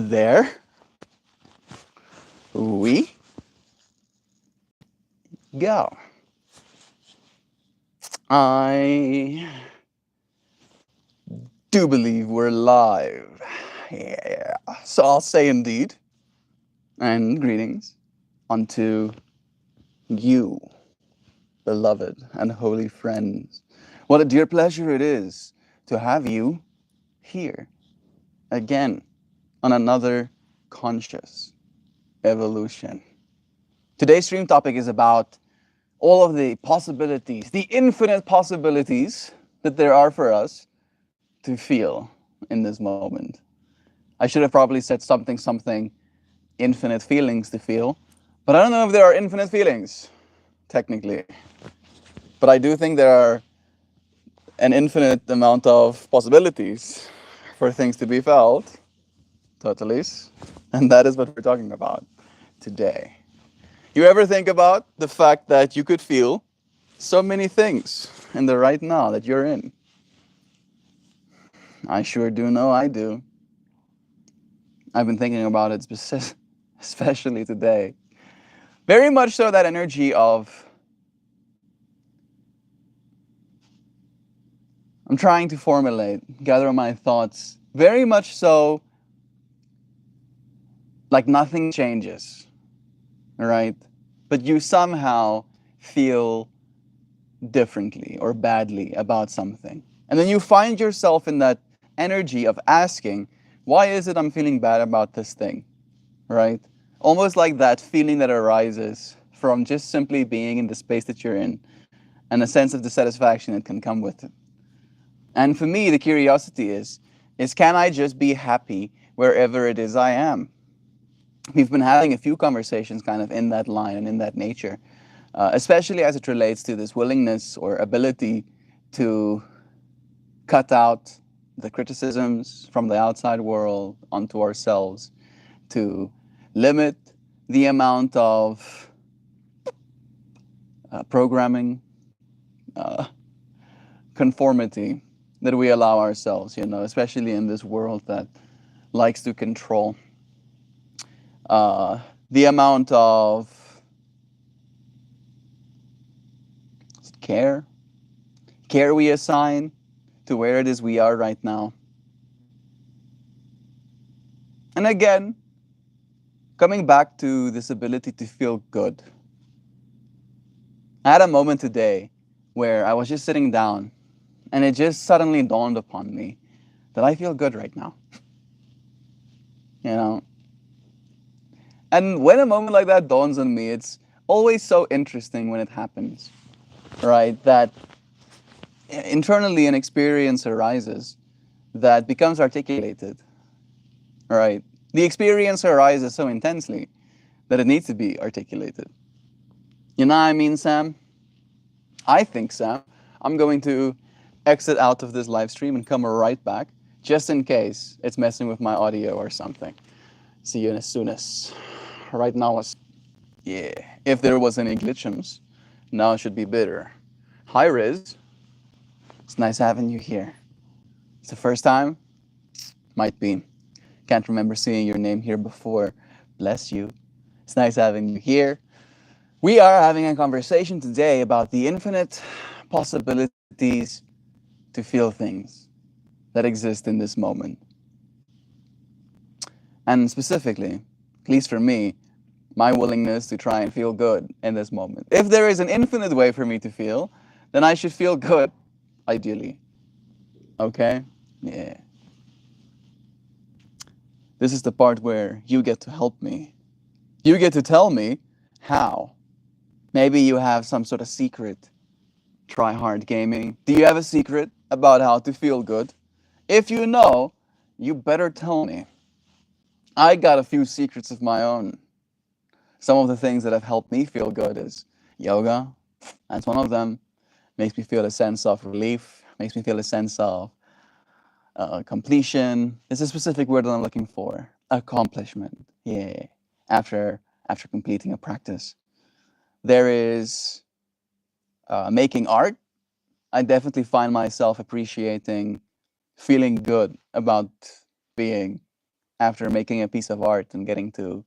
There we go. I do believe we're live. Yeah. So I'll say indeed, and greetings unto you, beloved and holy friends. What a dear pleasure it is to have you here again on another conscious evolution. Today's stream topic is about all of the possibilities, the infinite possibilities that there are for us to feel in this moment. I should have probably said something, infinite feelings to feel, but I don't know if there are infinite feelings, technically. But I do think there are an infinite amount of possibilities for things to be felt, totally. And that is what we're talking about today. You ever think about the fact that you could feel so many things in the right now that you're in? I sure do know I do. I've been thinking about it especially today. Very much so that energy of I'm trying to formulate, gather my thoughts, very much so like nothing changes, right? But you somehow feel differently or badly about something. And then you find yourself in that energy of asking, why is it I'm feeling bad about this thing, right? Almost like that feeling that arises from just simply being in the space that you're in and a sense of dissatisfaction that can come with it. And for me, the curiosity is can I just be happy wherever it is I am? We've been having a few conversations kind of in that line and in that nature, especially as it relates to this willingness or ability to cut out the criticisms from the outside world onto ourselves, to limit the amount of programming, uh, conformity that we allow ourselves, especially in this world that likes to control. The amount of care we assign to where it is we are right now. And again, coming back to this ability to feel good. I had a moment today where I was just sitting down and it just suddenly dawned upon me that I feel good right now. you know? And when a moment like that dawns on me, it's always so interesting when it happens, right? That internally an experience arises that becomes articulated, right? The experience arises so intensely that it needs to be articulated. You know what I mean, Sam? I think, Sam, I'm going to exit out of this live stream and come right back, just in case it's messing with my audio or something. See you as soon as. Right now, yeah. If there was any glitches, now it should be better. Hi, Riz. It's nice having you here. It's the first time? Might be. Can't remember seeing your name here before. Bless you. It's nice having you here. We are having a conversation today about the infinite possibilities to feel things that exist in this moment. And specifically, at least for me, my willingness to try and feel good in this moment. If there is an infinite way for me to feel, then I should feel good, ideally. Okay? Yeah. This is the part where you get to help me. You get to tell me how. Maybe you have some sort of secret. Try hard gaming. Do you have a secret about how to feel good? If you know, you better tell me. I got a few secrets of my own. Some of the things that have helped me feel good is yoga. That's one of them. Makes me feel a sense of relief. Makes me feel a sense of completion. It's a specific word that I'm looking for. Accomplishment. Yeah. After completing a practice. There is making art. I definitely find myself appreciating, feeling good about being after making a piece of art and getting to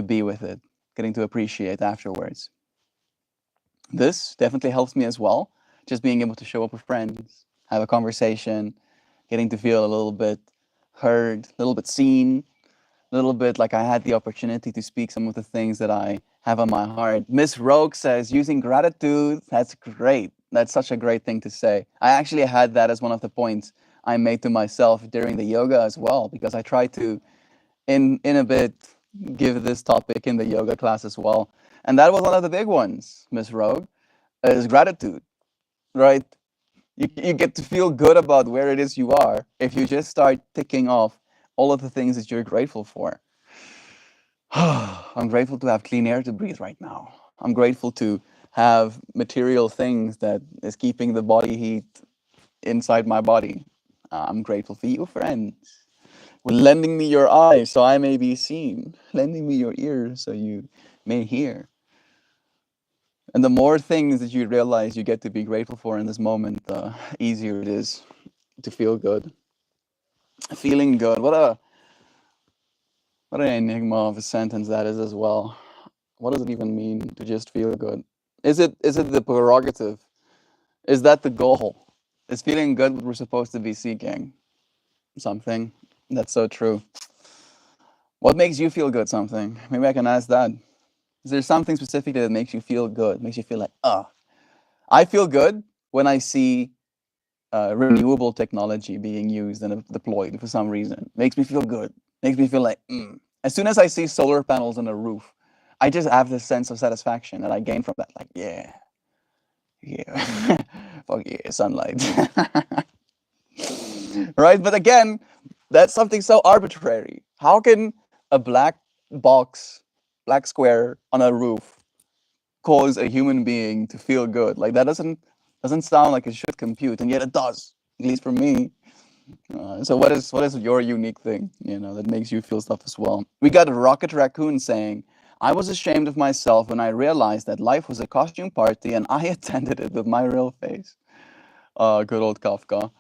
be with it, getting to appreciate afterwards. This definitely helps me as well. Just being able to show up with friends, have a conversation, getting to feel a little bit heard, a little bit seen, a little bit like I had the opportunity to speak some of the things that I have on my heart. Miss Rogue says, using gratitude, that's great. That's such a great thing to say. I actually had that as one of the points I made to myself during the yoga as well, because I try to, in a bit, give this topic in the yoga class as well. And that was one of the big ones, Miss Rogue, is gratitude, right? You get to feel good about where it is you are if you just start ticking off all of the things that you're grateful for. I'm grateful to have clean air to breathe right now. I'm grateful to have material things that is keeping the body heat inside my body. I'm grateful for you, friends, for lending me your eyes so I may be seen, lending me your ears so you may hear. And the more things that you realize you get to be grateful for in this moment, the easier it is to feel good. Feeling good. What an enigma of a sentence that is as well. What does it even mean to just feel good? Is it the prerogative? Is that the goal? Is feeling good what we're supposed to be seeking? Something. That's so true. What makes you feel good? Something. Maybe I can ask that. Is there something specific that makes you feel good? Makes you feel like, I feel good when I see renewable technology being used and deployed for some reason. Makes me feel good. Makes me feel like, As soon as I see solar panels on a roof, I just have this sense of satisfaction that I gain from that. Like, yeah, yeah, fuck yeah, sunlight. Right? But again, that's something so arbitrary. How can a black box, black square on a roof cause a human being to feel good? Like that doesn't sound like it should compute, and yet it does. At least for me. So what is your unique thing, that makes you feel stuff as well? We got Rocket Raccoon saying, I was ashamed of myself when I realized that life was a costume party and I attended it with my real face. Good old Kafka.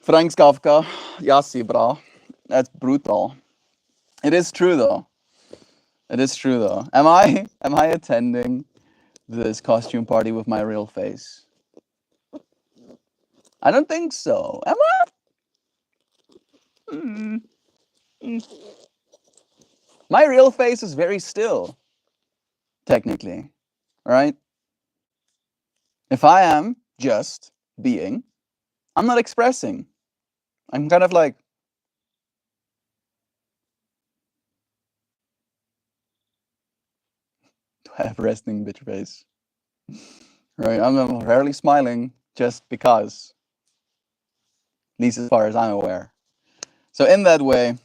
Franz Kafka, Yassi, bra. That's brutal. It is true though. It is true though. Am I attending this costume party with my real face? I don't think so. Am I? Mm, mm. My real face is very still, technically, right? If I am just being, I'm not expressing. I'm kind of like, do I have resting bitch face? Right? I'm rarely smiling just because, at least as far as I'm aware. So in that way,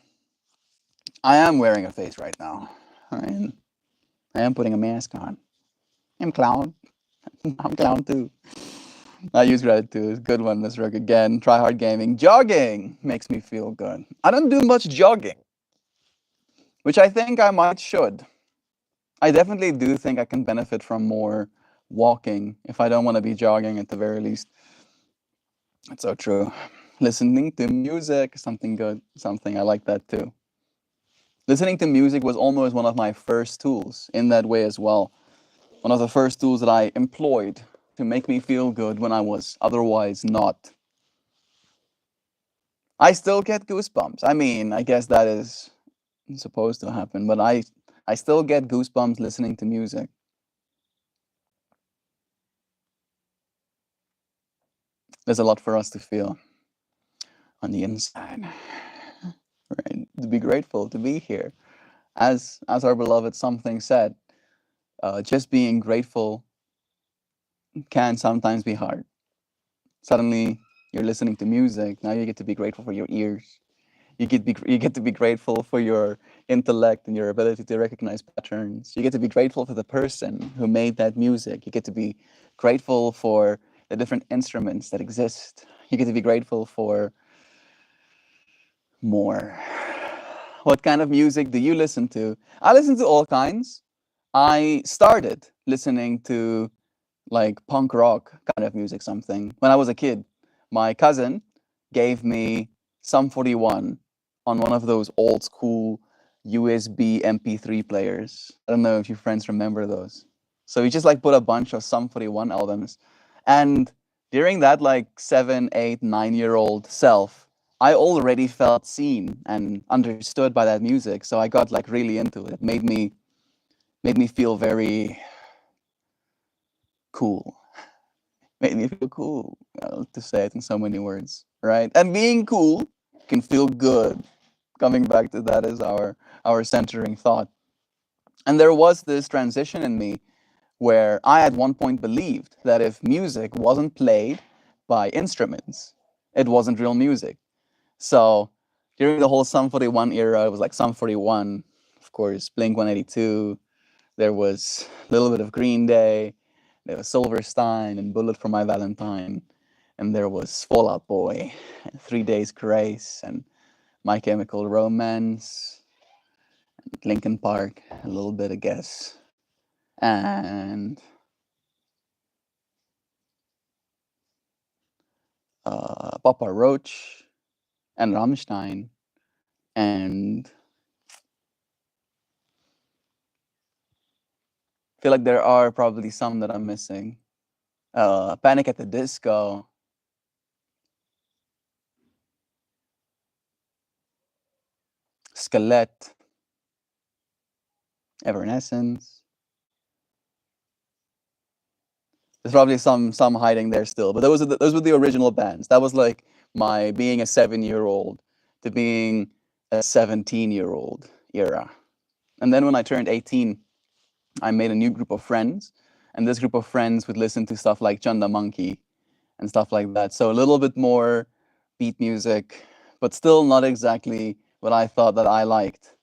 I am wearing a face right now. Right? I am putting a mask on. I'm clown. I'm clown too. I use gratitude. Good one, Miss Rook. Again, try hard gaming. Jogging makes me feel good. I don't do much jogging, which I think I might should. I definitely do think I can benefit from more walking if I don't want to be jogging at the very least. That's so true. Listening to music, something good, something I like that too. Listening to music was almost one of my first tools in that way as well. One of the first tools that I employed to make me feel good when I was otherwise not. I still get goosebumps. I mean, I guess that is supposed to happen, but I still get goosebumps listening to music. There's a lot for us to feel on the inside. Right? To be grateful to be here. As our beloved something said, just being grateful can sometimes be hard. Suddenly you're listening to music. Now you get to be grateful for your ears. You get to be grateful for your intellect and your ability to recognize patterns. You get to be grateful for the person who made that music. You get to be grateful for the different instruments that exist. You get to be grateful for more. What kind of music do you listen to? I listen to all kinds. I started listening to like punk rock kind of music, something when I was a kid. My cousin gave me Sum 41 on one of those old school USB MP3 players. I don't know if your friends remember those. So we just like put a bunch of Sum 41 albums. And during that like 7, 8, 9 year old self, I already felt seen and understood by that music. So I got like really into it. It made me feel very cool. Made me feel cool. To say it in so many words, right? And being cool can feel good. Coming back to that is our centering thought. And there was this transition in me where I at one point believed that if music wasn't played by instruments, it wasn't real music. So during the whole Sum 41 era, it was like Sum 41, of course, Blink 182. There was a little bit of Green Day. There was Silverstein and Bullet for My Valentine. And there was Fall Out Boy, and 3 Days Grace, and My Chemical Romance, Linkin Park, a little bit, I guess. And Papa Roach, and Rammstein, and I feel like there are probably some that I'm missing. Panic at the Disco, Skelett, Evanescence. There's probably some hiding there still, but those were the original bands. That was like my being a 7 year old to being a 17-year old era. And then when I turned 18, I made a new group of friends, and this group of friends would listen to stuff like Chanda Monkey and stuff like that. So a little bit more beat music, but still not exactly what I thought that I liked.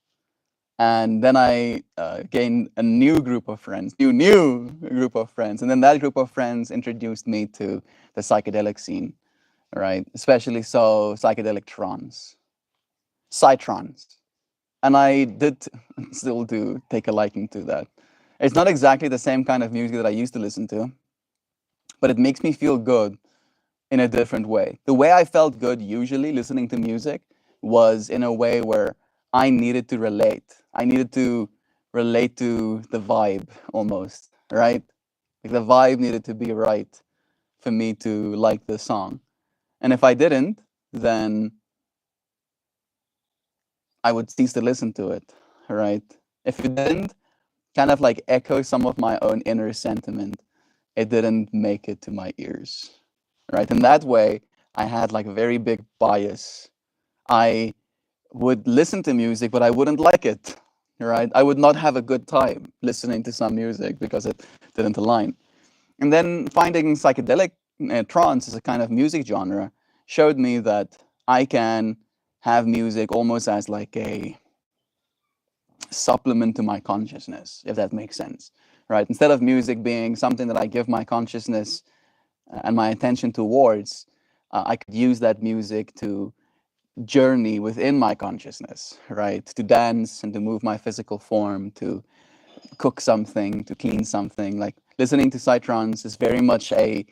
And then I gained a new group of friends, new group of friends, and then that group of friends introduced me to the psychedelic scene, right? Especially so psychedelic trance, psytrance, and I did still do take a liking to that. It's not exactly the same kind of music that I used to listen to, but it makes me feel good in a different way. The way I felt good usually listening to music was in a way where I needed to relate. I needed to relate to the vibe almost, right? Like the vibe needed to be right for me to like the song. And if I didn't, then I would cease to listen to it, right? If it didn't kind of like echo some of my own inner sentiment, it didn't make it to my ears, right? In that way, I had like a very big bias. I would listen to music, but I wouldn't like it, right? I would not have a good time listening to some music because it didn't align. And then finding psychedelic trance as a kind of music genre showed me that I can have music almost as like a supplement to my consciousness, if that makes sense, right? Instead of music being something that I give my consciousness and my attention towards, I could use that music to journey within my consciousness, right? To dance and to move my physical form, to cook something, to clean something. Like listening to psytrance is very much a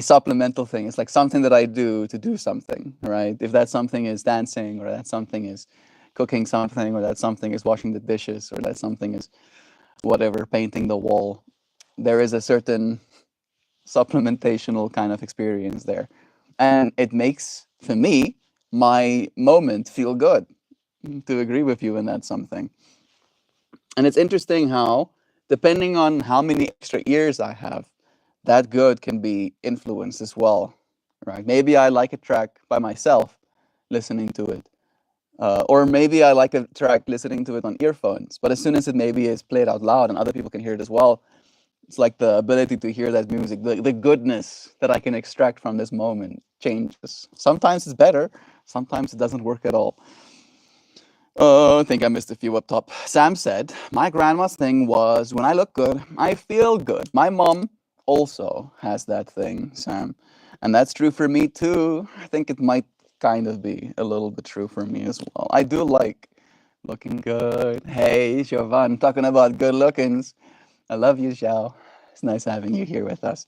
supplemental thing. It's like something that I do to do something, right? If that something is dancing, or that something is cooking something, or that something is washing the dishes, or that something is whatever, painting the wall, there is a certain supplementational kind of experience there. And it makes, for me, my moment feel good, to agree with you in that something. And it's interesting how, depending on how many extra ears I have, that good can be influenced as well, right? Maybe I like a track by myself, listening to it. Or maybe I like a track listening to it on earphones, but as soon as it maybe is played out loud and other people can hear it as well, it's like the ability to hear that music, the goodness that I can extract from this moment changes. Sometimes it's better, sometimes it doesn't work at all. Oh, I think I missed a few up top. Sam said, my grandma's thing was when I look good, I feel good. My mom also has that thing, Sam. And that's true for me too. I think it might kind of be a little bit true for me as well. I do like looking good. Hey, Siobhan, talking about good lookings. I love you, Xiao. It's nice having you here with us.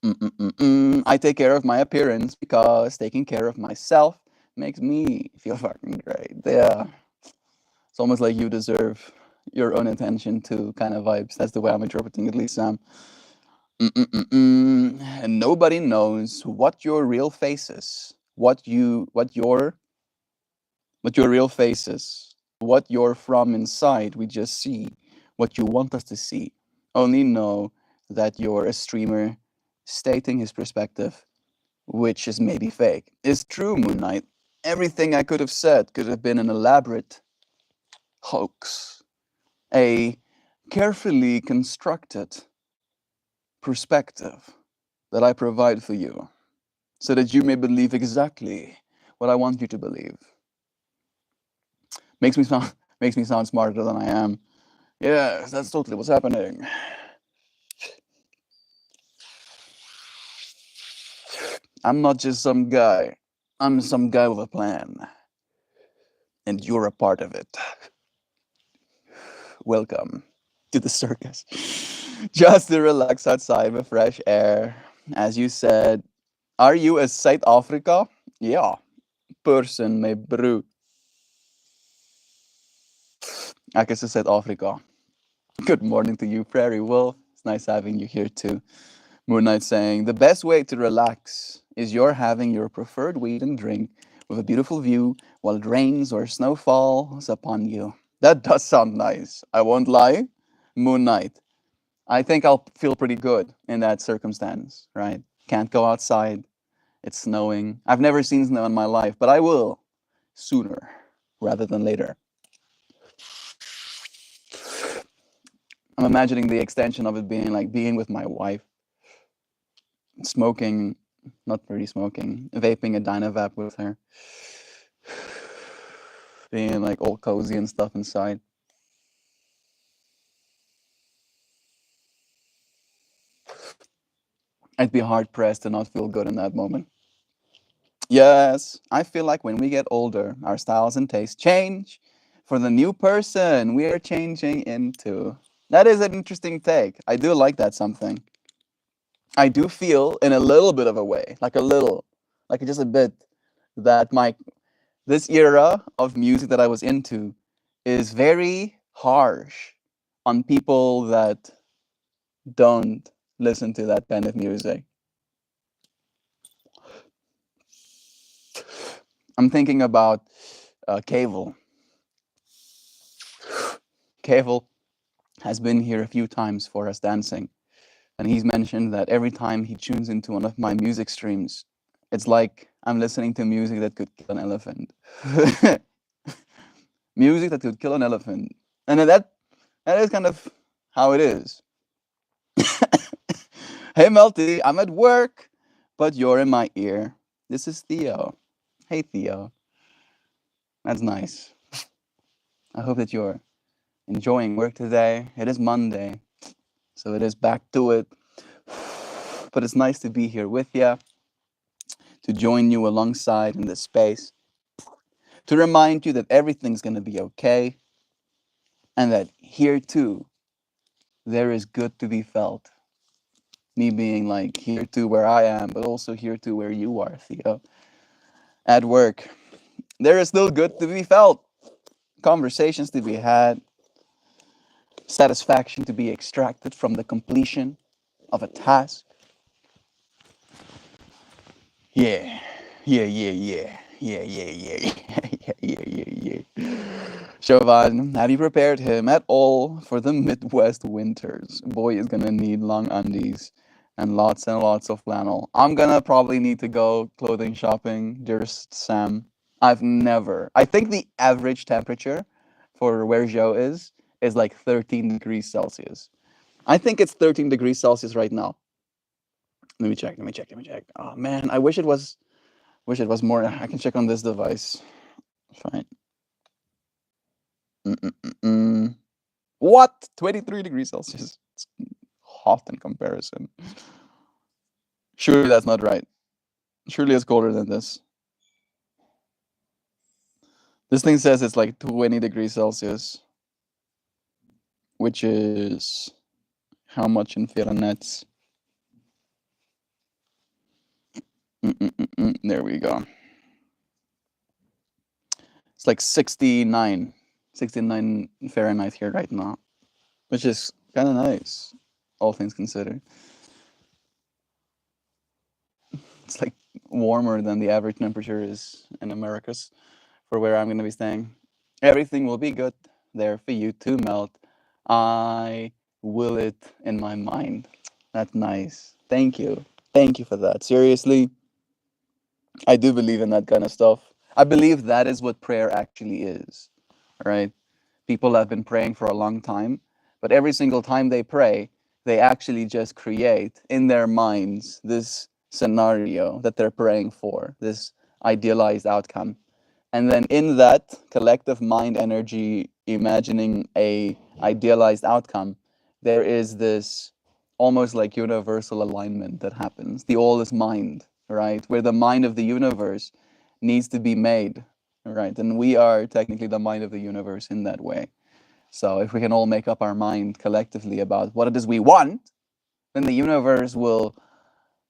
I take care of my appearance because taking care of myself makes me feel fucking great. Yeah. It's almost like you deserve your own attention to kind of vibes. That's the way I'm interpreting at least, Sam. And nobody knows what your real face is. What your real face is. What you're from inside. We just see what you want us to see. Only know that you're a streamer stating his perspective, which is maybe fake, is true, Moon Knight. Everything I could have said could have been an elaborate hoax, a carefully constructed perspective that I provide for you so that you may believe exactly what I want you to believe. Makes me sound makes me sound smarter than I am. Yes, that's totally what's happening. I'm not just some guy. I'm some guy with a plan. And you're a part of it. Welcome to the circus. Just to relax outside with fresh air. As you said, are you a South Africa? Ja, person med brut. I guess it's South Africa. Good morning to you, Prairie Wolf. It's nice having you here too. Moon Knight saying, the best way to relax is you're having your preferred weed and drink with a beautiful view while it rains or snow falls upon you. That does sound nice. I won't lie. Moon Knight. I think I'll feel pretty good in that circumstance, right? Can't go outside. It's snowing. I've never seen snow in my life, but I will sooner rather than later. I'm imagining the extension of it being like being with my wife, smoking, not really smoking, vaping a Dynavap with her, being like all cozy and stuff inside. I'd be hard pressed to not feel good in that moment. Yes, I feel like when we get older, our styles and tastes change for the new person we are changing into. That is an interesting take. I do like that something. I do feel in a little bit of a way, like just a bit, that this era of music that I was into is very harsh on people that don't listen to that kind of music. I'm thinking about Cable. Cable has been here a few times for us dancing, and he's mentioned that every time he tunes into one of my music streams, it's like I'm listening to music that could kill an elephant. Music that could kill an elephant, and that is kind of how it is. Hey Melty, I'm at work, but you're in my ear. This is Theo. Hey Theo. That's nice. I hope that you're enjoying work today. It is Monday, so it is back to it. But it's nice to be here with you, to join you alongside in this space, to remind you that everything's going to be okay, and that here too, there is good to be felt. Me being like here too where I am, but also here too where you are, Theo. At work, there is still good to be felt, conversations to be had, satisfaction to be extracted from the completion of a task. Yeah, yeah, yeah, yeah, yeah, yeah, yeah, yeah, yeah, yeah, yeah. Chauvin, have you prepared him at all for the Midwest winters? Boy is gonna need long undies and lots of flannel. I'm gonna probably need to go clothing shopping, dearest Sam. I think the average temperature for where Joe is like 13 degrees Celsius. I think it's 13 degrees Celsius right now. Let me check. Oh man, I wish it was more. I can check on this device. Fine. Mm-mm-mm-mm. What? 23 degrees Celsius. It's hot in comparison. Surely that's not right. Surely it's colder than this. This thing says it's like 20 degrees Celsius, which is how much in Fahrenheit? There we go. It's like 69 Fahrenheit here right now, which is kind of nice, all things considered. It's like warmer than the average temperature is in Americas for where I'm going to be staying. Everything will be good there for you to melt. I will it in my mind. That's nice. Thank you. Thank you for that. Seriously, I do believe in that kind of stuff. I believe that is what prayer actually is, right? People have been praying for a long time, but every single time they pray, they actually just create in their minds this scenario that they're praying for, this idealized outcome. And then in that collective mind energy imagining a idealized outcome, there is this almost like universal alignment that happens. The all is mind, right? Where the mind of the universe needs to be made, right? And we are technically the mind of the universe in that way. So if we can all make up our mind collectively about what it is we want, then the universe will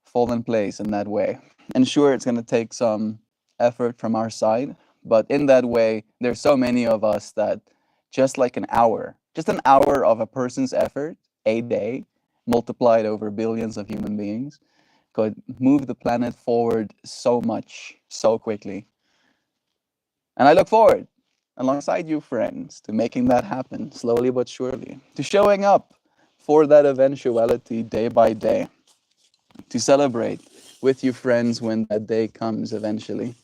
fall in place in that way. And sure, it's going to take some effort from our side, but in that way, there's so many of us that just an hour of a person's effort a day, multiplied over billions of human beings, could move the planet forward so much, so quickly. And I look forward, alongside you friends, to making that happen slowly but surely, to showing up for that eventuality day by day, to celebrate with you friends when that day comes eventually.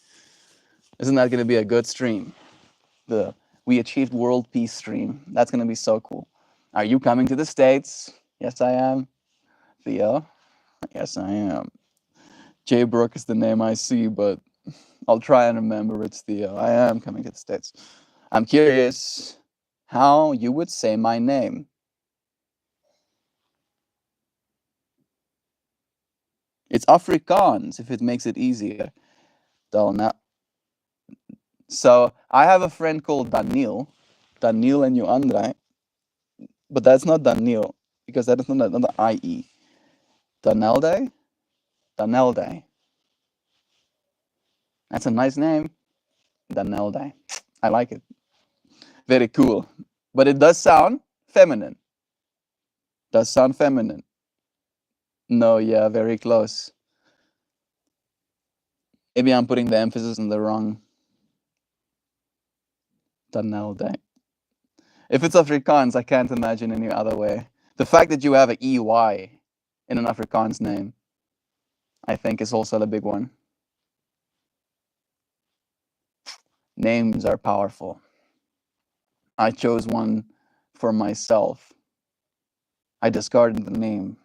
Isn't that going to be a good stream? The We Achieved World Peace stream. That's going to be so cool. Are you coming to the States? Yes, I am. Theo? Yes, I am. Jay Brook is the name I see, but I'll try and remember it's Theo. I am coming to the States. I'm curious how you would say my name. It's Afrikaans if it makes it easier. Now, so I have a friend called Daniel and Andre, but that's not Daniel because that is not another IE. Danelde? Danelde. That's a nice name. Danelde. I like it. Very cool. But it does sound feminine. Does sound feminine. No, yeah, very close. Maybe I'm putting the emphasis on the wrong Danelde. If it's Afrikaans, I can't imagine any other way. The fact that you have an EY in an Afrikaans name, I think, is also a big one. Names are powerful. I chose one for myself. I discarded the name.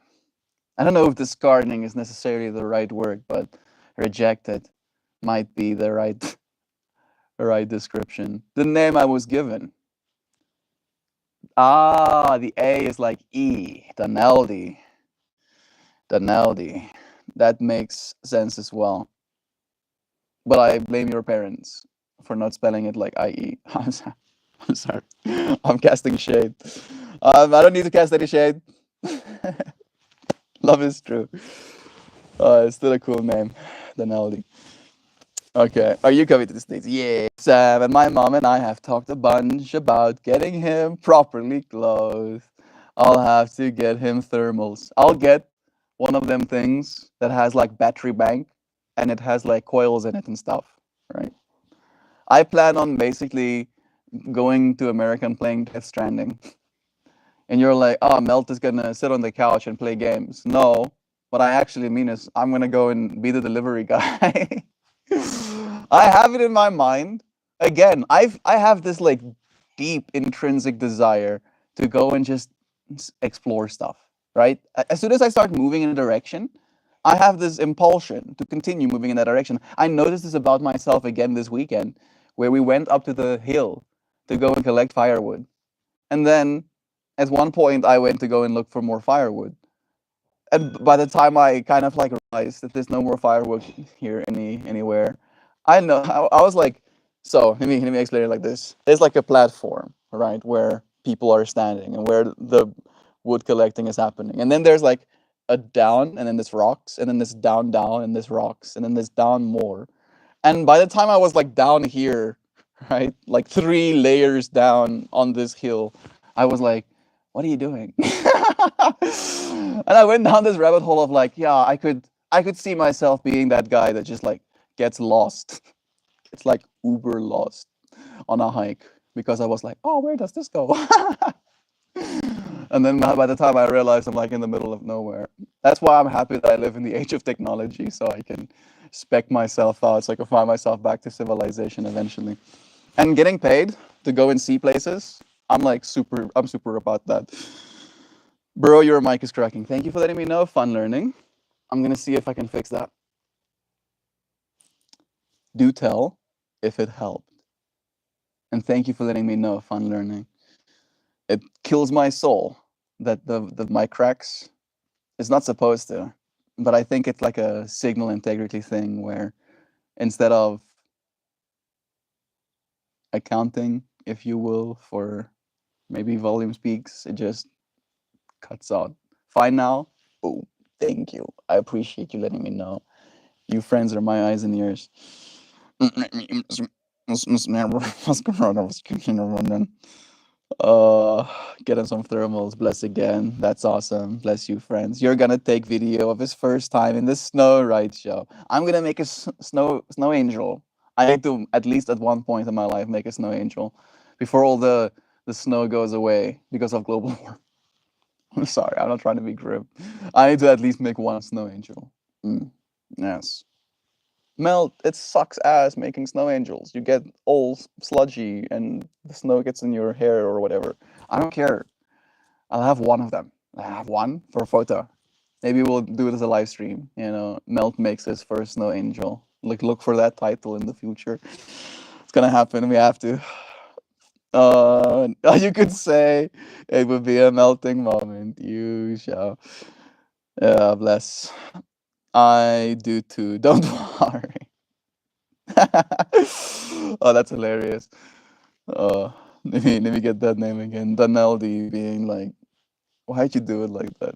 I don't know if discarding is necessarily the right word, but rejected might be the right description. The name I was given. Ah, the A is like E. Daneldi. Daneldi. That makes sense as well. But I blame your parents for not spelling it like IE. I'm sorry. I'm sorry. I'm casting shade. I don't need to cast any shade. Love is true. It's still a cool name, Daneldi. Okay, are you coming to the States? Yeah. Sam and my mom and I have talked a bunch about getting him properly clothed. I'll have to get him thermals. I'll get one of them things that has like battery bank and it has like coils in it and stuff, right? I plan on basically going to America and playing Death Stranding. And you're like, oh, Melt is gonna sit on the couch and play games. No, what I actually mean is I'm gonna go and be the delivery guy. I have it in my mind. Again, I have this like deep intrinsic desire to go and just explore stuff, right? As soon as I start moving in a direction, I have this impulsion to continue moving in that direction. I noticed this about myself again this weekend, where we went up to the hill to go and collect firewood. And then at one point I went to go and look for more firewood. And by the time I kind of like realized that there's no more firewood here anywhere, I know I was like, so let me explain it like this. There's like a platform, right, where people are standing and where the wood collecting is happening. And then there's like a down and then there's rocks and then this down and there's rocks and then there's down more. And by the time I was like down here, right? Like 3 layers down on this hill. I was like, what are you doing? And I went down this rabbit hole of like, yeah, I could see myself being that guy that just like gets lost. It's like uber lost on a hike because I was like, oh, where does this go? And then by the time I realized I'm like in the middle of nowhere. That's why I'm happy that I live in the age of technology so I can spec myself out so I can find myself back to civilization eventually. And getting paid to go and see places, I'm super about that. Bro, your mic is cracking. Thank you for letting me know. Fun learning. I'm gonna see if I can fix that. Do tell if it helped. And thank you for letting me know. Fun learning. It kills my soul that the mic cracks. It's not supposed to, but I think it's like a signal integrity thing where instead of accounting, if you will, for maybe volume peaks, it just cuts out. Fine now. Oh, thank you. I appreciate you letting me know. You friends are my eyes and ears. Uh, Getting some thermals. Bless again. That's awesome. Bless you, friends. You're gonna take video of his first time in the snow ride show. I'm gonna make a snow angel. I need to at least at one point in my life make a snow angel before all the snow goes away because of global warming. I'm sorry, I'm not trying to be grim. I need to at least make one snow angel. Mm, yes. Melt, it sucks ass making snow angels. You get all sludgy and the snow gets in your hair or whatever. I don't care. I'll have one of them. I have one for a photo. Maybe we'll do it as a live stream. Melt makes his first snow angel. Like, look for that title in the future. It's gonna happen. We have to. You could say it would be a melting moment. You shall. Yeah, bless. I do too. Don't worry. Oh, that's hilarious. Uh, let me get that name again. Daneldi being like, why'd you do it like that?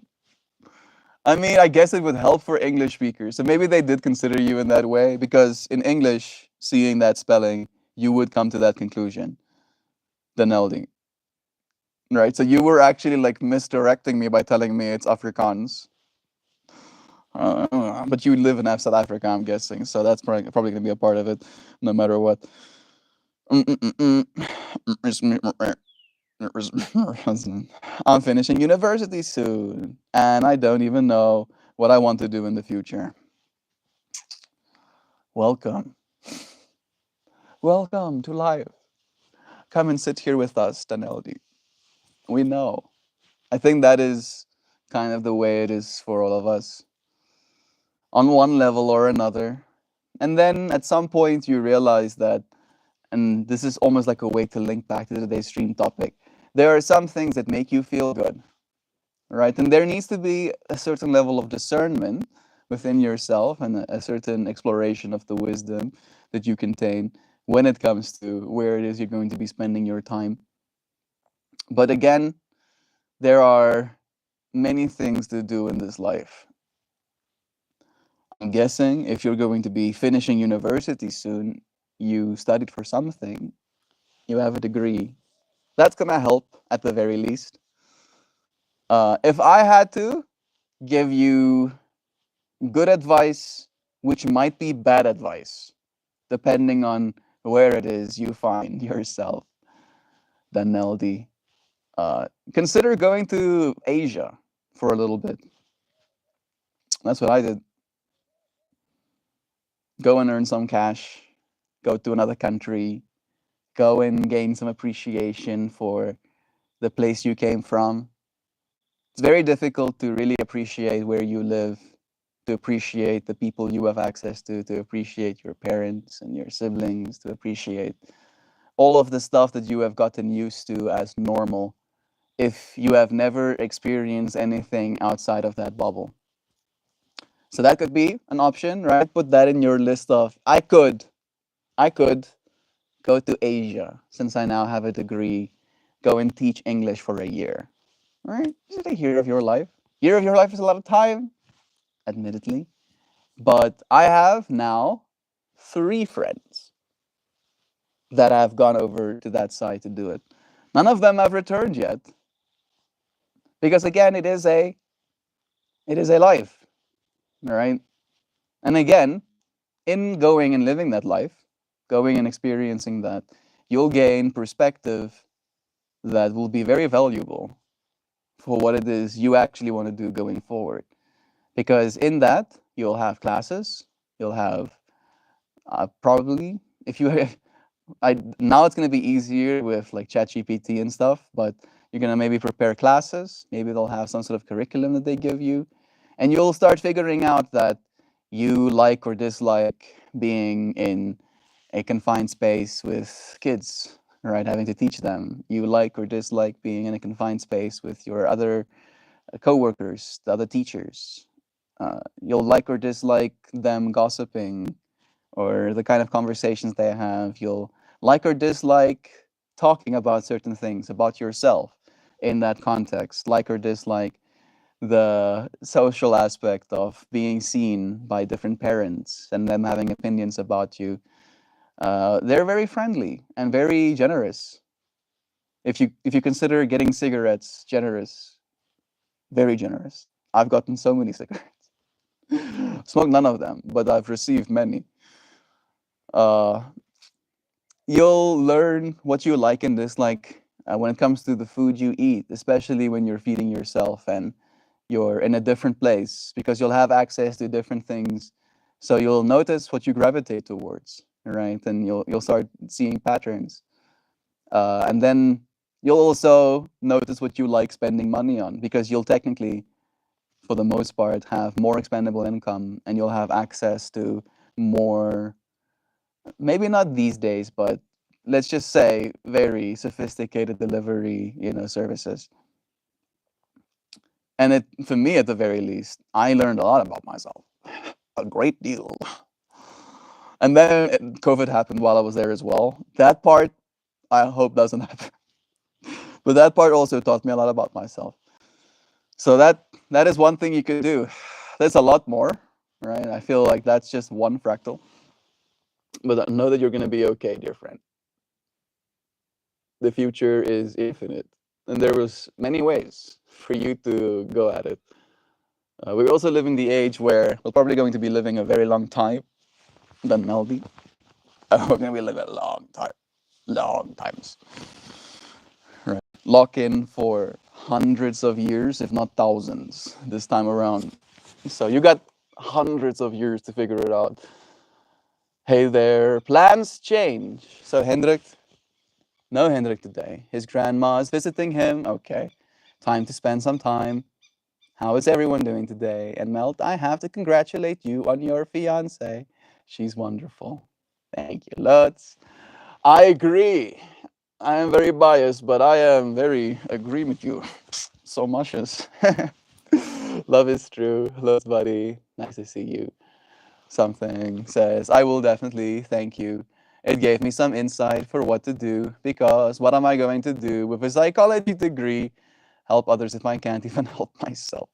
I mean, I guess it would help for English speakers. So maybe they did consider you in that way because in English, seeing that spelling, you would come to that conclusion. Daneldi, right? So you were actually like misdirecting me by telling me it's Afrikaans. But you live in South Africa, I'm guessing. So that's probably going to be a part of it, no matter what. I'm finishing university soon, and I don't even know what I want to do in the future. Welcome. Welcome to life. Come and sit here with us, Daneldi. We know. I think that is kind of the way it is for all of us, on one level or another. And then at some point, you realize that, and this is almost like a way to link back to today's stream topic, there are some things that make you feel good, right? And there needs to be a certain level of discernment within yourself and a certain exploration of the wisdom that you contain when it comes to where it is you're going to be spending your time. But again, there are many things to do in this life. I'm guessing if you're going to be finishing university soon, you studied for something, you have a degree. That's going to help at the very least. If I had to give you good advice, which might be bad advice, depending on where it is you find yourself, then Neldy, consider going to Asia for a little bit. That's what I did. Go and earn some cash, go to another country, go and gain some appreciation for the place you came from. It's very difficult to really appreciate where you live, to appreciate the people you have access to appreciate your parents and your siblings, to appreciate all of the stuff that you have gotten used to as normal if you have never experienced anything outside of that bubble. So that could be an option, right? Put that in your list of I could go to Asia since I now have a degree, go and teach English for a year. Right? Is it a year of your life? Year of your life is a lot of time, admittedly. But I have now 3 friends. that have gone over to that side to do it. None of them have returned yet, because again, it is a life, right? And again, in going and living that life, going and experiencing that, you'll gain perspective that will be very valuable for what it is you actually want to do going forward. Because in that, you'll have classes, you'll have probably, if you now it's going to be easier with like ChatGPT and stuff, but you're going to maybe prepare classes, maybe they'll have some sort of curriculum that they give you, and you'll start figuring out that you like or dislike being in a confined space with kids, right? Having to teach them. You like or dislike being in a confined space with your other coworkers, the other teachers. You'll like or dislike them gossiping or the kind of conversations they have. You'll like or dislike talking about certain things about yourself in that context, like or dislike the social aspect of being seen by different parents and them having opinions about you. They're very friendly and very generous. If you consider getting cigarettes generous, very generous. I've gotten so many cigarettes. Smoked none of them, but I've received many. Uh, you'll learn what you like and dislike when it comes to the food you eat, especially when you're feeding yourself and you're in a different place, because you'll have access to different things. So you'll notice what you gravitate towards, right? And you'll start seeing patterns. And then you'll also notice what you like spending money on, because you'll technically, for the most part, have more expendable income and you'll have access to more, maybe not these days, but let's just say very sophisticated delivery, services. And for me, at the very least, I learned a lot about myself, a great deal. And then COVID happened while I was there as well. That part, I hope doesn't happen. But that part also taught me a lot about myself. So that is one thing you could do. There's a lot more, right? I feel like that's just one fractal. But know that you're going to be okay, dear friend. The future is infinite, and there was many ways for you to go at it. We're also living the age where we're probably going to be living a very long time than Melby. We're going to be living a long times. Right. Lock in for hundreds of years, if not thousands, this time around. So you got hundreds of years to figure it out. Hey there, plans change. So Hendrik, no Hendrik today. His grandma is visiting him. Okay, time to spend some time. How is everyone doing today? And Melt, I have to congratulate you on your fiance. She's wonderful. Thank you, Lutz. I agree. I am very biased, but I am very agree with you. So much as love is true. Lutz, buddy. Nice to see you. Something says, I will definitely thank you. It gave me some insight for what to do, because what am I going to do with a psychology degree? Help others if I can't even help myself.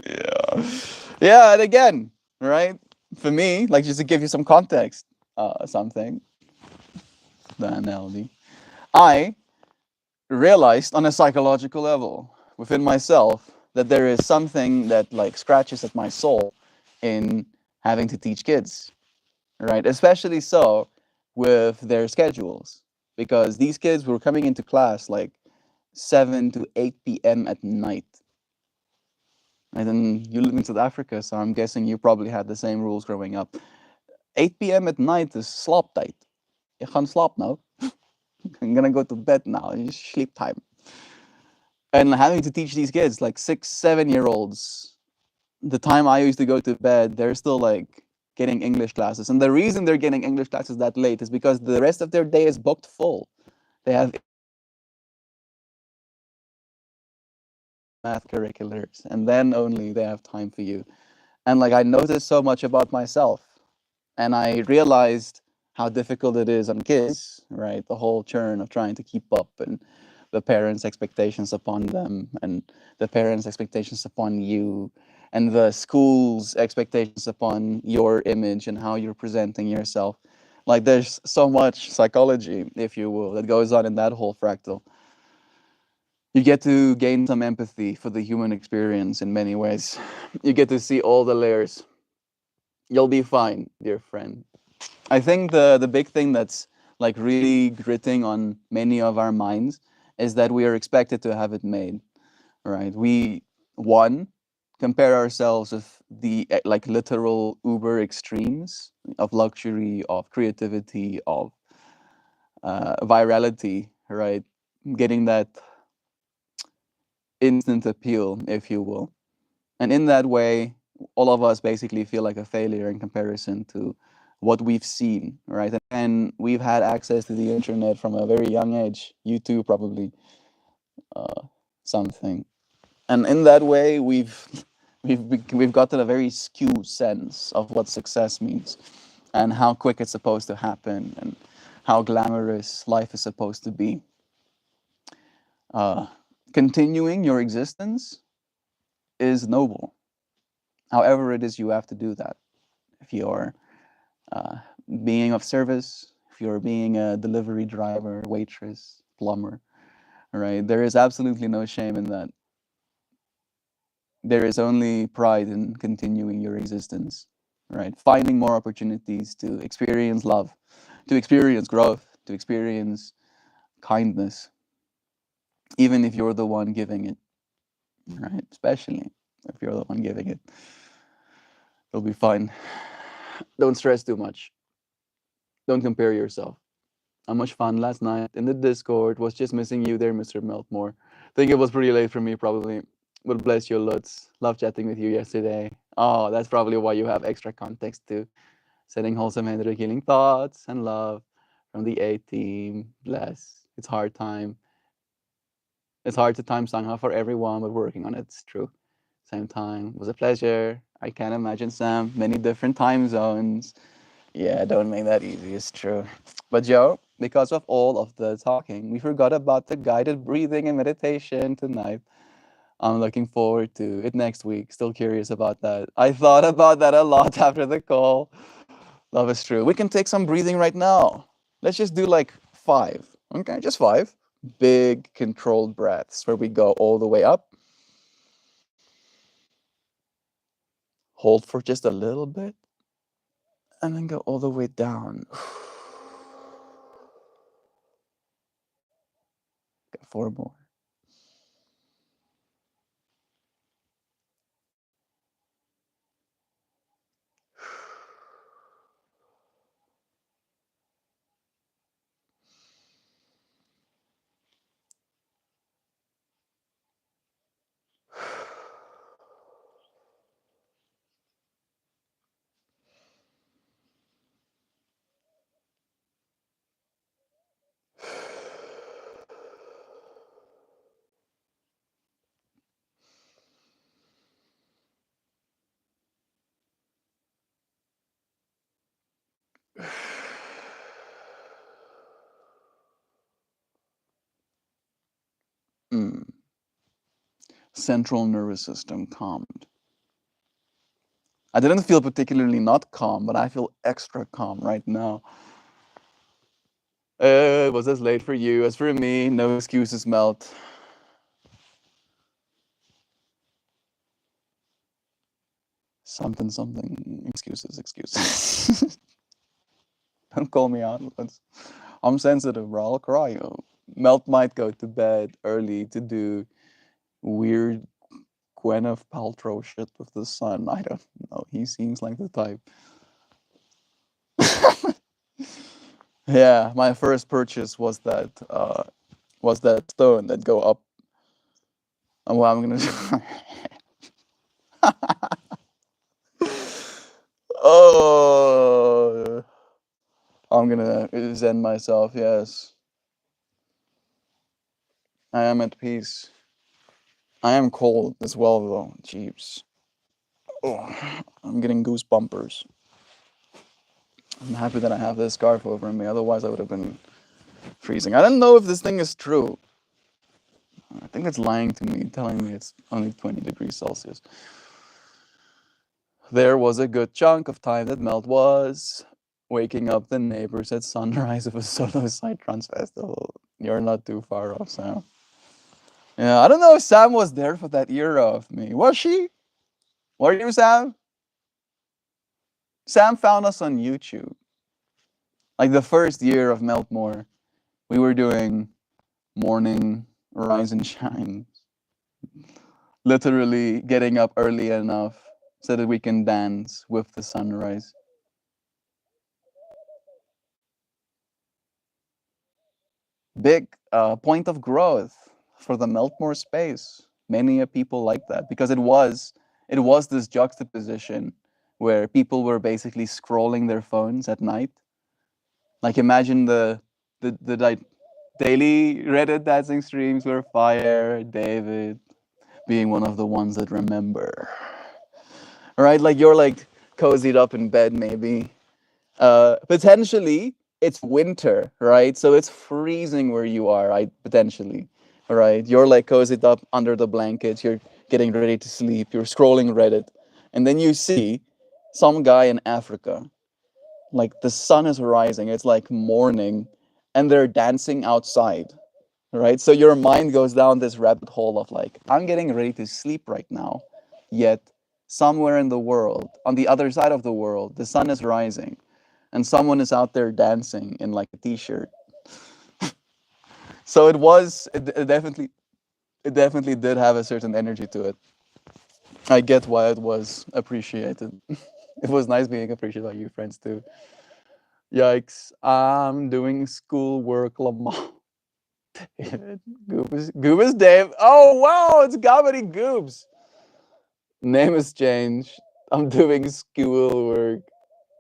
Yeah. Yeah, and again, right? For me, like just to give you some context, something, the analogy, I realized on a psychological level within myself that there is something that like scratches at my soul in having to teach kids, right? Especially so with their schedules, because these kids were coming into class like 7 to 8 p.m. at night. And then you live in South Africa, so I'm guessing you probably had the same rules growing up. 8 p.m. at night is slaaptyd. Je gaan slaap now. I'm gonna go to bed now. It's sleep time. And having to teach these kids, like 6, 7 year olds, the time I used to go to bed, they're still like getting English classes. And the reason they're getting English classes that late is because the rest of their day is booked full. They have math curriculars, and then only they have time for you. And like I noticed so much about myself, and I realized how difficult it is on kids, right? The whole churn of trying to keep up, and the parents' expectations upon them, and the parents' expectations upon you, and the school's expectations upon your image and how you're presenting yourself. Like there's so much psychology, if you will, that goes on in that whole fractal. You get to gain some empathy for the human experience in many ways. You get to see all the layers. You'll be fine, dear friend. I think the big thing that's like really gritting on many of our minds is that we are expected to have it made, right? We one compare ourselves with the like literal uber extremes of luxury, of creativity, of virality, right? Getting that instant appeal, if you will. And in that way, all of us basically feel like a failure in comparison to what we've seen, right? And we've had access to the internet from a very young age. You too, probably uh, something. And in that way, we've gotten a very skewed sense of what success means, and how quick it's supposed to happen, and how glamorous life is supposed to be. Uh, Continuing your existence is noble. However, it is you have to do that. If you're uh, being of service, if you're being a delivery driver, waitress, plumber, right? There is absolutely no shame in that. There is only pride in continuing your existence, right? Finding more opportunities to experience love, to experience growth, to experience kindness, even if you're the one giving it, right? Especially if you're the one giving it, you'll be fine. Don't stress too much. Don't compare yourself. How much fun last night in the Discord. Was just missing you there, Mr. Meltmore. Think it was pretty late for me, probably. But bless your Lutz. Love chatting with you yesterday. Oh, that's probably why you have extra context too. Sending wholesome Hendrik healing thoughts and love from the A team. Bless. It's hard time. It's hard to time Sangha for everyone, but working on it. It's true. Same time. It was a pleasure. I can't imagine Sam. Many different time zones. Yeah, don't make that easy. It's true. But Joe, because of all of the talking, we forgot about the guided breathing and meditation tonight. I'm looking forward to it next week. Still curious about that. I thought about that a lot after the call. Love is true. We can take some breathing right now. Let's just do like 5. Okay, just 5. Big controlled breaths where we go all the way up. Hold for just a little bit. And then go all the way down. 4 more. Mm. Central nervous system calmed. I didn't feel particularly not calm, but I feel extra calm right now. It was as late for you as for me. No excuses, Melt. Something. Excuses, excuses. Don't call me out. I'm sensitive, bro. I'll cry. Melt might go to bed early to do weird Gwyneth Paltrow shit with the sun. I don't know. He seems like the type. Yeah, my first purchase was that stone that go up. And well, I'm gonna. Oh, I'm gonna zen myself. Yes, I am at peace. I am cold as well, though. Jeeps. Oh, I'm getting goosebumpers. I'm happy that I have this scarf over me. Otherwise, I would have been freezing. I don't know if this thing is true. I think it's lying to me, telling me it's only 20 degrees Celsius. There was a good chunk of time that Melt was waking up the neighbors at sunrise of a solo side trans festival. You're not too far off, Sam. Yeah, I don't know if Sam was there for that era of me. Was she? Were you, Sam? Sam found us on YouTube. Like the first year of MeltMore, we were doing morning rise and shine, literally getting up early enough so that we can dance with the sunrise. Big point of growth for the Meltmore space. Many people like that because it was this juxtaposition where people were basically scrolling their phones at night. Like imagine the daily Reddit dancing streams were fire. David being one of the ones that remember, right? Like you're like cozied up in bed maybe. Potentially it's winter, right? So it's freezing where you are, right? Potentially, right? You're like cozied up under the blankets. You're getting ready to sleep. You're scrolling Reddit, and then you see some guy in Africa. Like the sun is rising. It's like morning, and they're dancing outside, right? So your mind goes down this rabbit hole of like, I'm getting ready to sleep right now, yet somewhere in the world, on the other side of the world, the sun is rising and someone is out there dancing in like a t-shirt. So it definitely did have a certain energy to it. I get why it was appreciated. It was nice being appreciated by you friends too. Yikes, I'm doing schoolwork, Lamar. Goobus Dave. Oh wow, it's Gabby Goobs. Name is changed. I'm doing schoolwork.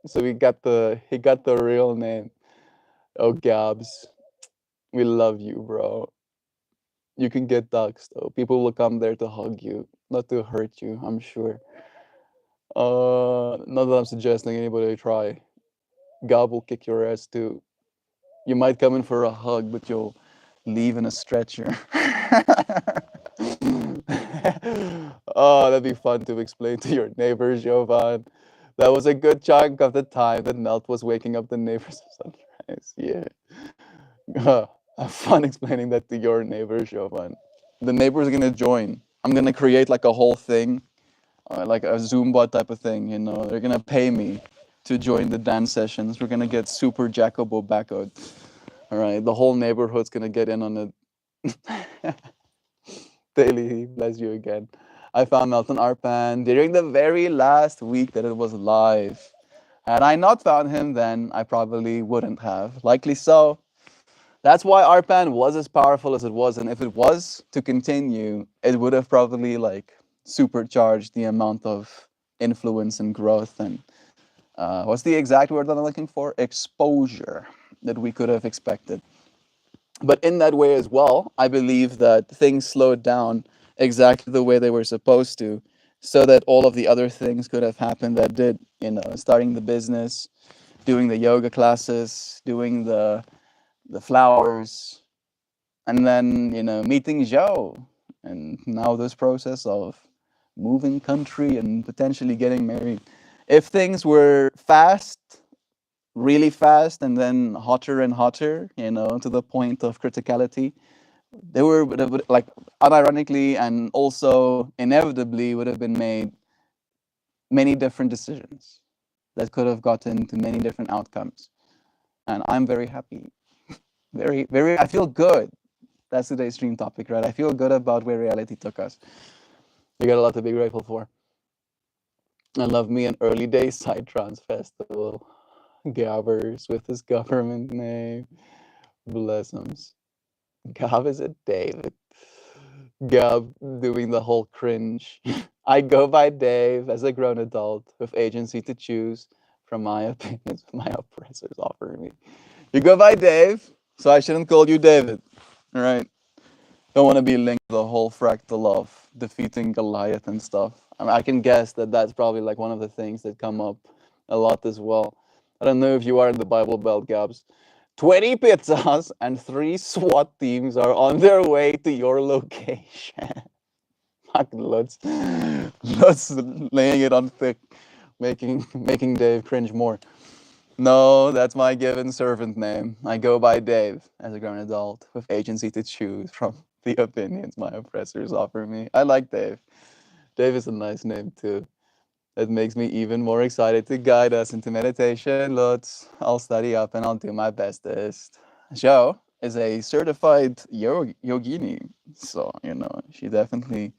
So he got the real name. Oh Gabs. We love you, bro. You can get doxxed though. People will come there to hug you, not to hurt you, I'm sure. Not that I'm suggesting anybody try. Gab will kick your ass too. You might come in for a hug, but you'll leave in a stretcher. Oh, that'd be fun to explain to your neighbors, Jovan. That was a good chunk of the time that Melt was waking up the neighbors of sunrise. Yeah. Have fun explaining that to your neighbors, Jovan. The neighbors are gonna join. I'm gonna create like a whole thing, like a Zumba type of thing. They're gonna pay me to join the dance sessions. We're gonna get super Jacobo Backo. All right, the whole neighborhood's gonna get in on it. Daily, bless you again. I found Melton Arpan during the very last week that it was live. Had I not found him then, I probably wouldn't have. Likely so. That's why Arpan was as powerful as it was, and if it was to continue, it would have probably like supercharged the amount of influence and growth and what's the exact word that I'm looking for? Exposure that we could have expected. But in that way as well, I believe that things slowed down exactly the way they were supposed to, so that all of the other things could have happened that did, starting the business, doing the yoga classes, doing the flowers, and then, meeting Joe. And now this process of moving country and potentially getting married. If things were fast, really fast, and then hotter and hotter, to the point of criticality, they would like unironically and also inevitably would have been made many different decisions that could have gotten to many different outcomes. And I'm very happy. Very, very, I feel good. That's today's stream topic, right? I feel good about where reality took us. We got a lot to be grateful for. I love me an early day Psytrance festival. Gabbers with his government name. Blessums. Gab is a David. Gab doing the whole cringe. I go by Dave as a grown adult with agency to choose from my opinions my oppressors offer me. You go by Dave, so I shouldn't call you David. All right. Don't want to be linked to the whole fractal of defeating Goliath and stuff. I mean, I can guess that that's probably like one of the things that come up a lot as well. I don't know if you are in the Bible Belt, Gabs. 20 pizzas and 3 SWAT teams are on their way to your location. Fucking Lutz laying it on thick, making Dave cringe more. No, that's my given servant name. I go by Dave as a grown adult with agency to choose from the opinions my oppressors offer me. I like Dave. Dave is a nice name too. It makes me even more excited to guide us into meditation. I'll study up and I'll do my bestest. Jo is a certified yogini, so she definitely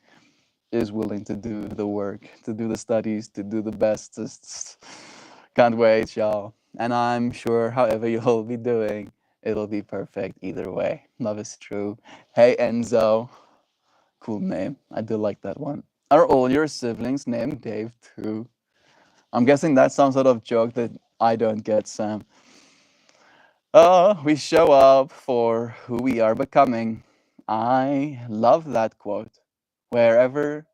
is willing to do the work, to do the studies, to do the bestest. Can't wait, y'all. And I'm sure however you'll be doing, it'll be perfect either way. Love is true. Hey Enzo, cool name. I do like that one. Are all your siblings named Dave too? I'm guessing that's some sort of joke that I don't get, Sam. We show up for who we are becoming. I love that quote. Wherever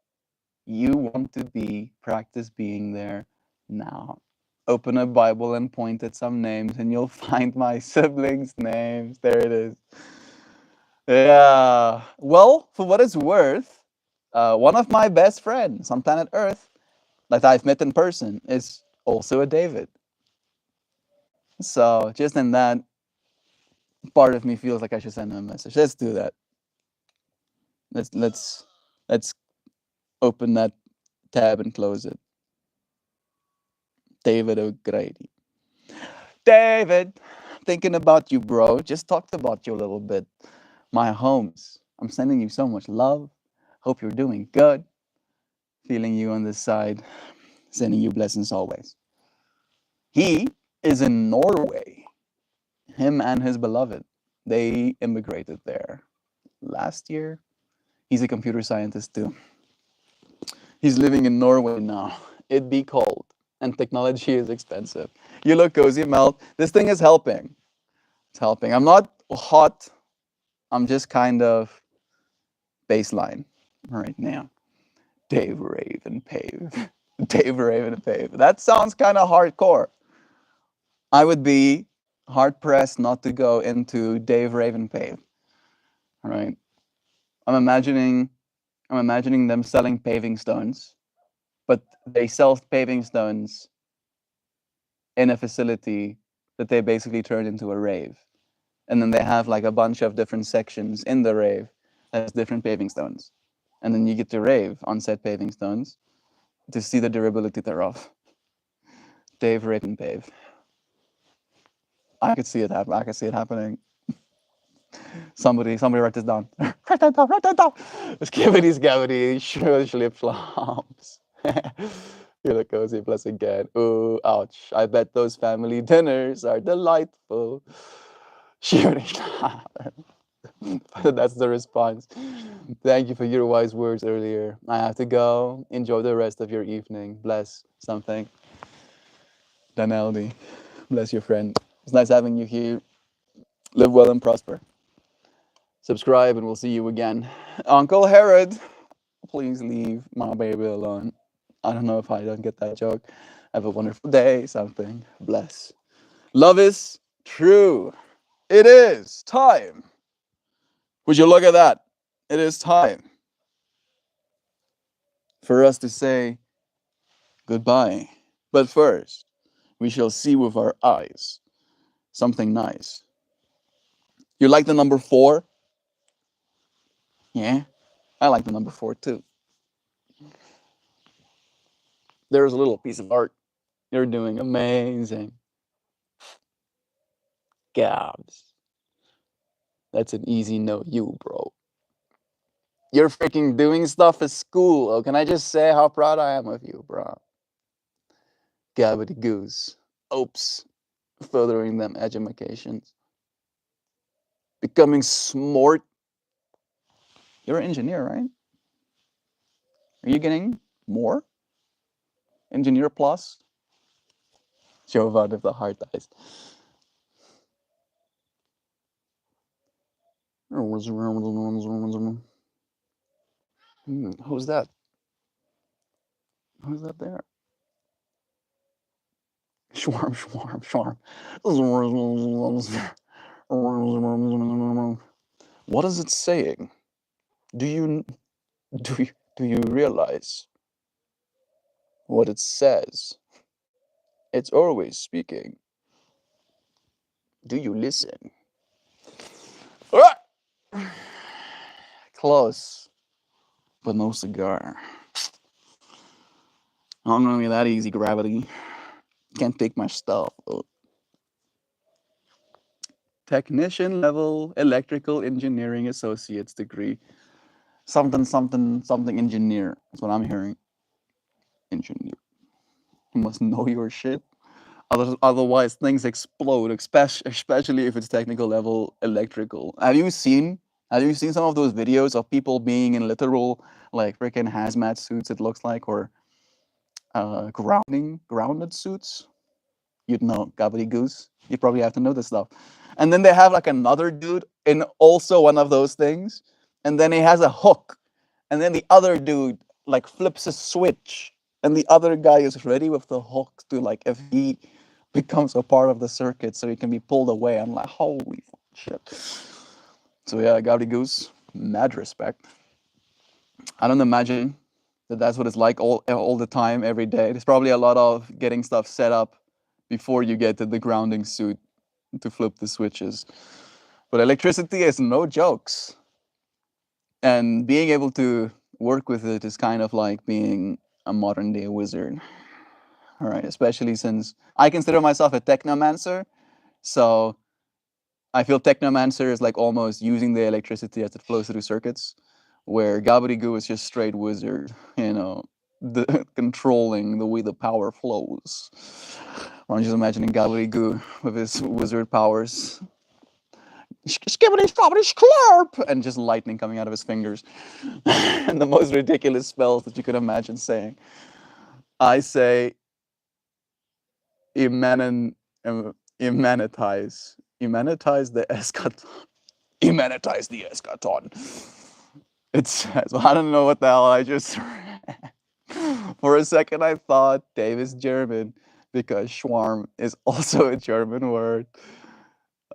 you want to be, practice being there now. Open a Bible and point at some names, and you'll find my siblings' names. There it is. Yeah. Well, for what it's worth, one of my best friends on planet Earth that I've met in person is also a David. So just in that, part of me feels like I should send him a message. Let's do that. Let's open that tab and close it. David O'Grady. David, thinking about you, bro. Just talked about you a little bit. My homes. I'm sending you so much love. Hope you're doing good. Feeling you on this side. Sending you blessings always. He is in Norway. Him and his beloved. They immigrated there last year. He's a computer scientist too. He's living in Norway now. It be cold and technology is expensive. You look cozy, Melt. This thing is helping. It's helping. I'm not hot. I'm just kind of baseline right now. Dave Raven Pave. Dave Raven Pave. That sounds kind of hardcore. I would be hard pressed not to go into Dave Raven Pave. All right. I'm imagining them selling paving stones, but they sell paving stones in a facility that they basically turn into a rave. And then they have like a bunch of different sections in the rave that has different paving stones. And then you get to rave on said paving stones to see the durability thereof. Dave Rave and Pave. I could see it happen. I could see it happening. Somebody write this down. Write that down, write that down. Skibbity scabbity, schlip flops. Feel like cozy plus again. Ooh, ouch. I bet those family dinners are delightful. Shooting. That's the response. Thank you for your wise words earlier. I have to go. Enjoy the rest of your evening. Bless something. Daneldi. Bless your friend. It's nice having you here. Live well and prosper. Subscribe and we'll see you again. Uncle Herod, please leave my baby alone. I don't know if I don't get that joke. Have a wonderful day. Something. Bless. Love is true. It is time. Would you look at that? It is time for us to say goodbye. But first, we shall see with our eyes something nice. You like the number 4? Yeah, I like the number 4 too. There's a little piece of art. You're doing amazing. Gabs. That's an easy no, you, bro. You're freaking doing stuff at school. Oh, can I just say how proud I am of you, bro? Gabbity goose. Oops. Furthering them edumacations. Becoming smart. You're an engineer, right? Are you getting more? Engineer plus? Jove out of the heart eyes. Who's that? Who's that there? Schwarm, schwarm, schwarm. What is it saying? Do you do you realize what it says? It's always speaking. Do you listen? Ah! Close, but no cigar. Not gonna be that easy, gravity. Can't take my stuff. Technician level electrical engineering associate's degree. Something, something, something engineer. That's what I'm hearing. Engineer. You must know your shit. Otherwise, things explode, especially if it's technical level electrical. Have you seen some of those videos of people being in literal like freaking hazmat suits? It looks like, or grounded suits. You'd know, gobbledygoose. You probably have to know this stuff. And then they have like another dude in also one of those things, and then he has a hook, and then the other dude like flips a switch, and the other guy is ready with the hook to like if he becomes a part of the circuit, so he can be pulled away. I'm like, holy shit. So yeah, gobbledygoose, mad respect. I don't imagine that that's what it's like all the time, every day. There's probably a lot of getting stuff set up before you get to the grounding suit to flip the switches. But electricity is no jokes. And being able to work with it is kind of like being a modern day wizard. All right, especially since I consider myself a technomancer. So I feel technomancer is like almost using the electricity as it flows through circuits, where gobbledygoo is just straight wizard, controlling the way the power flows. I'm just imagining gobbledygoo with his wizard powers, skibbity stobbity sklurp, and just lightning coming out of his fingers, and the most ridiculous spells that you could imagine saying. I say, Imanen, immanentize the eschaton. Immanentize the eschaton. It says, well, I don't know what the hell I just read. For a second, I thought Dave is German because Schwarm is also a German word.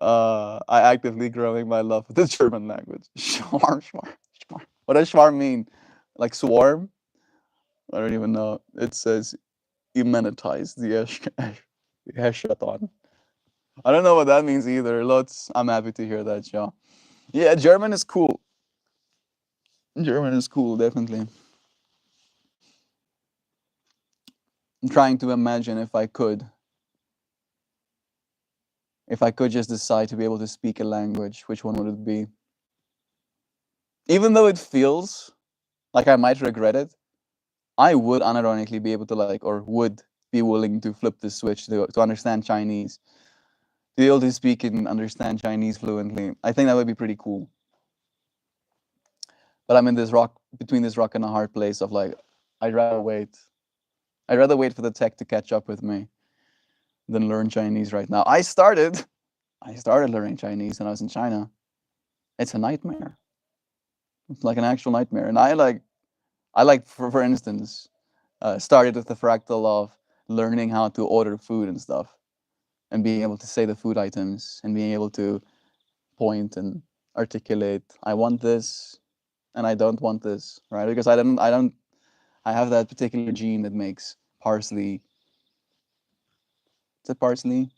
I actively growing my love for the German language. Schwarm, schwarm, schwarm. What does schwarm mean? Like swarm? I don't even know. It says immanentize the eschaton. I don't know what that means either. I'm happy to hear that, Joe. Yeah, German is cool. German is cool, definitely. I'm trying to imagine if I could just decide to be able to speak a language, which one would it be? Even though it feels like I might regret it, I would unironically be able to or would be willing to flip the switch to understand Chinese, to be able to speak and understand Chinese fluently. I think that would be pretty cool. But I'm in between this rock and a hard place of like, I'd rather wait. I'd rather wait for the tech to catch up with me than learn Chinese right now. I started learning Chinese when I was in China. It's a nightmare. It's like an actual nightmare. And for instance, started with the fractal of learning how to order food and stuff, and being able to say the food items and being able to point and articulate. I want this, and I don't want this, right? Because I have that particular gene that makes parsley. Is it parsley?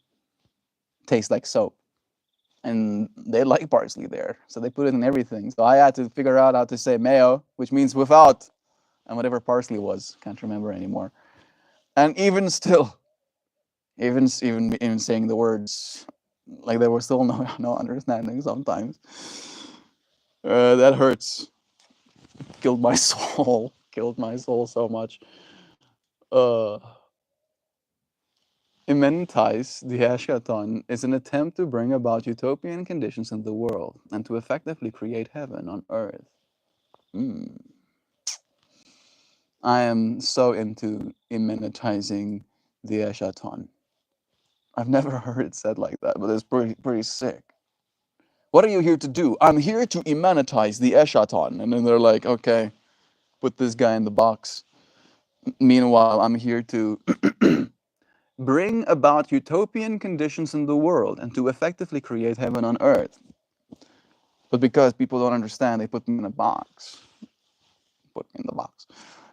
Taste like soap. And they like parsley there, so they put it in everything. So I had to figure out how to say mayo, which means without, and whatever parsley was, can't remember anymore. And even still, even saying the words, like there was still no understanding sometimes. That hurts. Killed my soul. Killed my soul so much. Uh, Immanentize the Eschaton is an attempt to bring about utopian conditions in the world and to effectively create heaven on earth. Mm. I am so into immanentizing the Eschaton. I've never heard it said like that, but it's pretty sick. What are you here to do? I'm here to immanentize the Eschaton. And then they're like, okay, put this guy in the box. Meanwhile, I'm here to bring about utopian conditions in the world and to effectively create heaven on earth. But because people don't understand, they put me in a box. Put me in the box.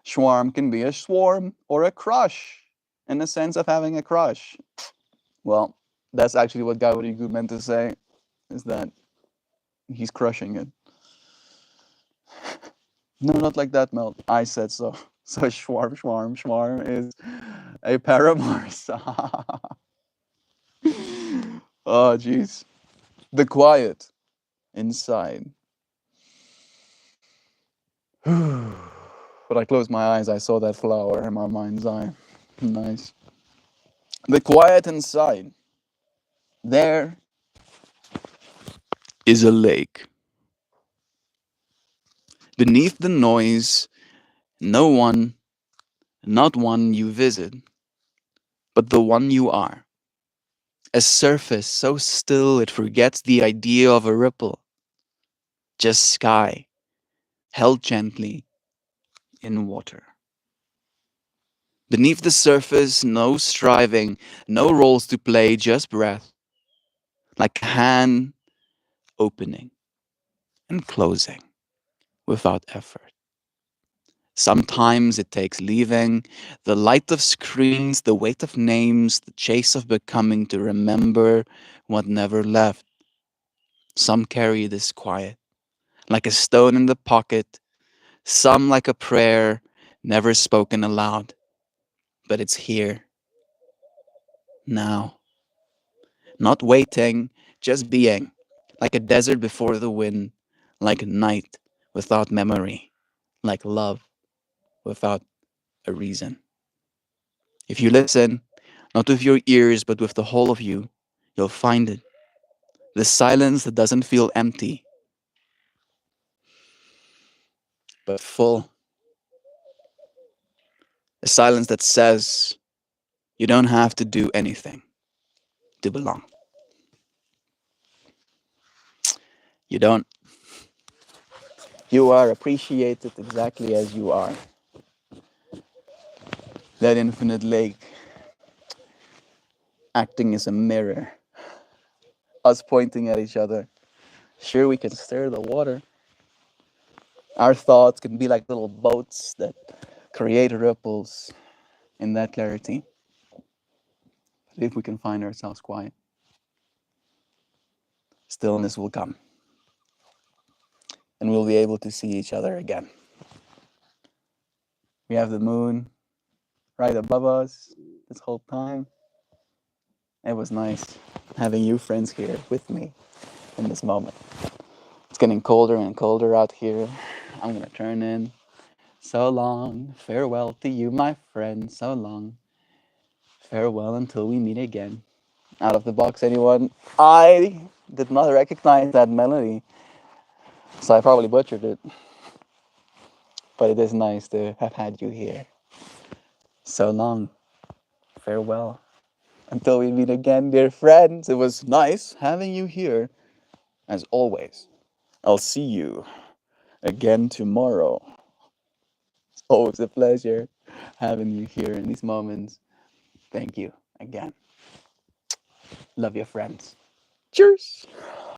Schwarm can be a swarm or a crush in the sense of having a crush. Well, That's actually what Gaurigu meant to say, is that he's crushing it. No, not like that, Mel. I said so. So Schwarm, Schwarm, Schwarm is a Paramore song. Oh, jeez. The quiet inside. When I closed my eyes, I saw that flower in my mind's eye. Nice. The quiet inside. There is a lake. Beneath the noise, no one, not one you visit, but the one you are. A surface so still it forgets the idea of a ripple. Just sky, held gently in water. Beneath the surface, no striving, no roles to play, just breath, like a hand opening and closing without effort. Sometimes it takes leaving, the light of screens, the weight of names, the chase of becoming to remember what never left. Some carry this quiet, like a stone in the pocket, some like a prayer never spoken aloud. But it's here, now. Not waiting, just being, like a desert before the wind, like night without memory, like love without a reason. If you listen, not with your ears, but with the whole of you, you'll find it. The silence that doesn't feel empty, but full. A silence that says, you don't have to do anything to belong. You don't. You are appreciated exactly as you are. That infinite lake acting as a mirror, us pointing at each other. Sure, we can stir the water. Our thoughts can be like little boats that create ripples in that clarity. But if we can find ourselves quiet, stillness will come and we'll be able to see each other again. We have the moon right above us this whole time. It was nice having you friends here with me in this moment. It's getting colder and colder out here. I'm gonna turn in. So long, farewell to you, my friend. So long, farewell until we meet again. Out of the box, anyone? I did not recognize that melody, so I probably butchered it. But it is nice to have had you here. So long, farewell until we meet again, dear friends. It was nice having you here, as always. I'll see you again tomorrow. It's always a pleasure having you here in these moments. Thank you again. Love your friends. Cheers.